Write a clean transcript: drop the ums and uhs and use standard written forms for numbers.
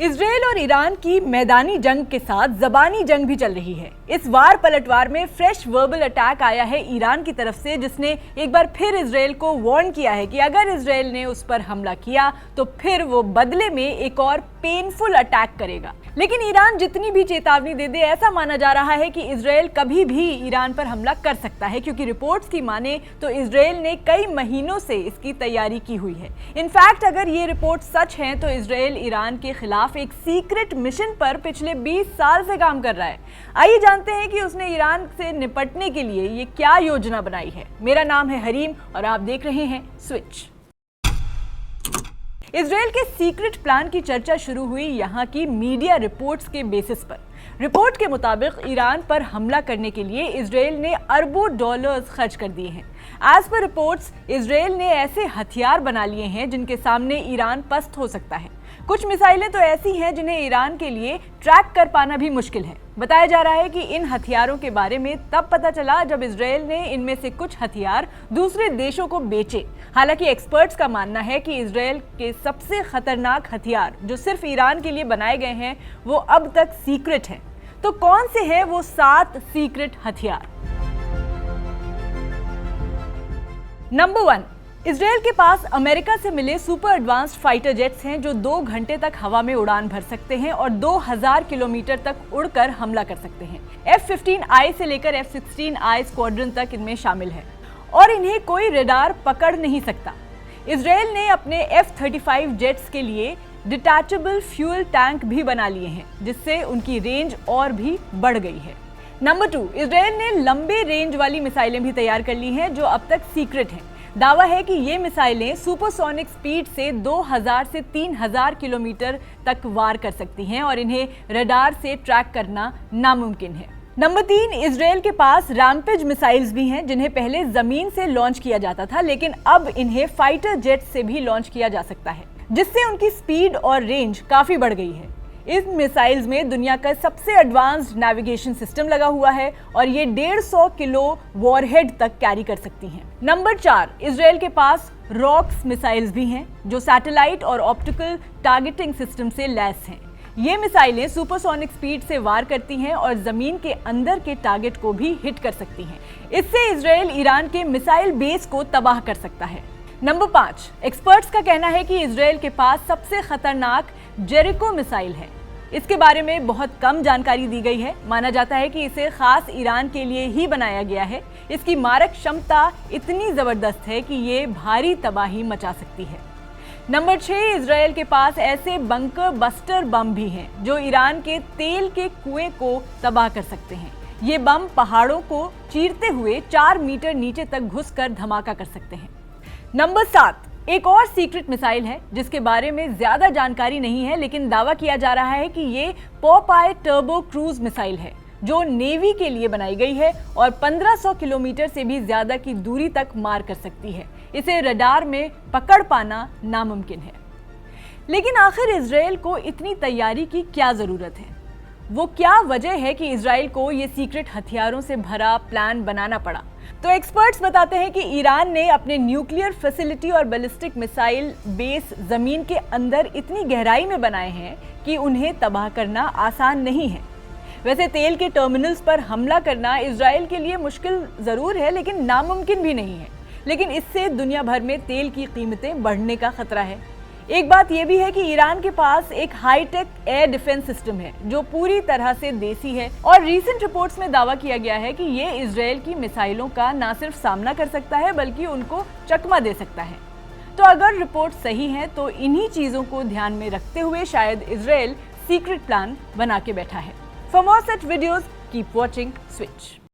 Israel और Iran की मैदानी जंग के साथ जबानी जंग भी चल रही है। इस वार पलटवार में फ्रेश वर्बल अटैक आया है ईरान की तरफ से, जिसने एक बार फिर इजराइल को वार्न किया है कि अगर इजराइल ने उस पर हमला किया तो फिर वो बदले में एक और पेनफुल अटैक करेगा। लेकिन ईरान जितनी भी चेतावनी दे दे, ऐसा माना जा रहा है कि इजराइल कभी भी ईरान पर हमला कर सकता है, क्योंकि रिपोर्ट्स की माने तो इजराइल ने कई महीनों से इसकी तैयारी की हुई है। इनफैक्ट अगर ये रिपोर्ट सच हैं तो इजराइल ईरान के खिलाफ एक सीक्रेट मिशन पर पिछले 20 साल से काम कर रहा है। आइए जानते हैं कि उसने ईरान से निपटने के लिए ये क्या योजना बनाई है। मेरा नाम है हरीम और आप देख रहे हैं स्विच। इजराइल के सीक्रेट प्लान की चर्चा शुरू हुई यहाँ की मीडिया रिपोर्ट्स के बेसिस पर। रिपोर्ट के मुताबिक ईरान पर हमला करने के लिए इजराइल ने अरबों डॉलर्स खर्च कर दिए हैं। एज पर रिपोर्ट्स, इजराइल ने ऐसे हथियार बना लिए हैं जिनके सामने ईरान पस्त हो सकता है। कुछ मिसाइलें तो ऐसी हैं जिन्हें ईरान के लिए ट्रैक कर पाना भी मुश्किल है। बताया जा रहा है कि इन हथियारों के बारे में तब पता चला जब इजराइल ने इनमें से कुछ हथियार दूसरे देशों को बेचे। हालांकि एक्सपर्ट्स का मानना है कि इजराइल के सबसे खतरनाक हथियार जो सिर्फ ईरान के लिए बनाए गए हैं वो अब तक सीक्रेट हैं। तो कौन से हैं वो 7 सीक्रेट हथियार? नंबर 1, इजराइल के पास अमेरिका से मिले सुपर एडवांस्ड फाइटर जेट्स हैं जो 2 घंटे तक हवा में उड़ान भर सकते हैं और 2000 किलोमीटर तक उड़कर हमला कर सकते हैं। F-15I से लेकर F-16I स्क्वाड्रन तक इनमें शामिल है और इन्हें कोई रडार पकड़ नहीं सकता। इजराइल ने अपने F-35 जेट्स के लिए डिटैचेबल फ्यूल टैंक भी बना लिए हैं, जिससे उनकी रेंज और भी बढ़ गई है। नंबर 2, इजराइल ने लंबे रेंज वाली मिसाइलें भी तैयार कर ली हैं जो अब तक सीक्रेट हैं। दावा है कि ये मिसाइलें सुपरसोनिक स्पीड से 2000 से 3000 किलोमीटर तक वार कर सकती हैं और इन्हें रडार से ट्रैक करना नामुमकिन है। नंबर 3, इजराइल के पास रैम्पेज मिसाइल्स भी हैं जिन्हें पहले जमीन से लॉन्च किया जाता था, लेकिन अब इन्हें फाइटर जेट से भी लॉन्च किया जा सकता है, जिससे उनकी स्पीड और रेंज काफी बढ़ गई है। इस मिसाइल्स में दुनिया का सबसे एडवांस्ड नेविगेशन सिस्टम लगा हुआ है और ये 150 किलो वॉरहेड तक कैरी कर सकती हैं। नंबर 4, इजराइल के पास रॉक्स मिसाइल्स भी हैं जो सैटेलाइट और ऑप्टिकल टारगेटिंग सिस्टम से लैस हैं। ये मिसाइलें सुपरसोनिक स्पीड से वार करती हैं और जमीन के अंदर के टारगेट को भी हिट कर सकती हैं। इससे इजराइल ईरान के मिसाइल बेस को तबाह कर सकता है। नंबर 5, एक्सपर्ट्स का कहना है कि इजराइल के पास सबसे खतरनाक जेरिको मिसाइल है। इसके बारे में बहुत कम जानकारी दी गई है। माना जाता है कि इसे खास ईरान के लिए ही बनाया गया है। इसकी मारक क्षमता इतनी जबरदस्त है कि ये भारी तबाही मचा सकती है। नंबर 6, इजराइल के पास ऐसे बंकर बस्टर बम भी हैं जो ईरान के तेल के कुएं को तबाह कर सकते हैं। ये बम पहाड़ों को चीरते हुए 4 मीटर नीचे तक घुसकर धमाका कर सकते हैं। नंबर 7, एक और सीक्रेट मिसाइल है जिसके बारे में ज्यादा जानकारी नहीं है, लेकिन दावा किया जा रहा है कि ये पॉपाई टर्बो क्रूज मिसाइल है जो नेवी के लिए बनाई गई है और 1500 किलोमीटर से भी ज्यादा की दूरी तक मार कर सकती है। इसे रडार में पकड़ पाना नामुमकिन है। लेकिन आखिर इजराइल को इतनी तैयारी की क्या जरूरत है? वो क्या वजह है कि इजराइल को ये सीक्रेट हथियारों से भरा प्लान बनाना पड़ा? तो एक्सपर्ट्स बताते हैं कि ईरान ने अपने न्यूक्लियर फैसिलिटी और बैलिस्टिक मिसाइल बेस जमीन के अंदर इतनी गहराई में बनाए हैं कि उन्हें तबाह करना आसान नहीं है। वैसे तेल के टर्मिनल्स पर हमला करना इजराइल के लिए मुश्किल जरूर है, लेकिन नामुमकिन भी नहीं है। लेकिन इससे दुनिया भर में तेल की कीमतें बढ़ने का खतरा है। एक बात यह भी है कि ईरान के पास एक हाईटेक एयर डिफेंस सिस्टम है जो पूरी तरह से देसी है और रीसेंट रिपोर्ट्स में दावा किया गया है कि ये इजराइल की मिसाइलों का न सिर्फ सामना कर सकता है बल्कि उनको चकमा दे सकता है। तो अगर रिपोर्ट सही है तो इन्हीं चीजों को ध्यान में रखते हुए शायद इजराइल सीक्रेट प्लान बना के बैठा है। For more such videos keep watching switch.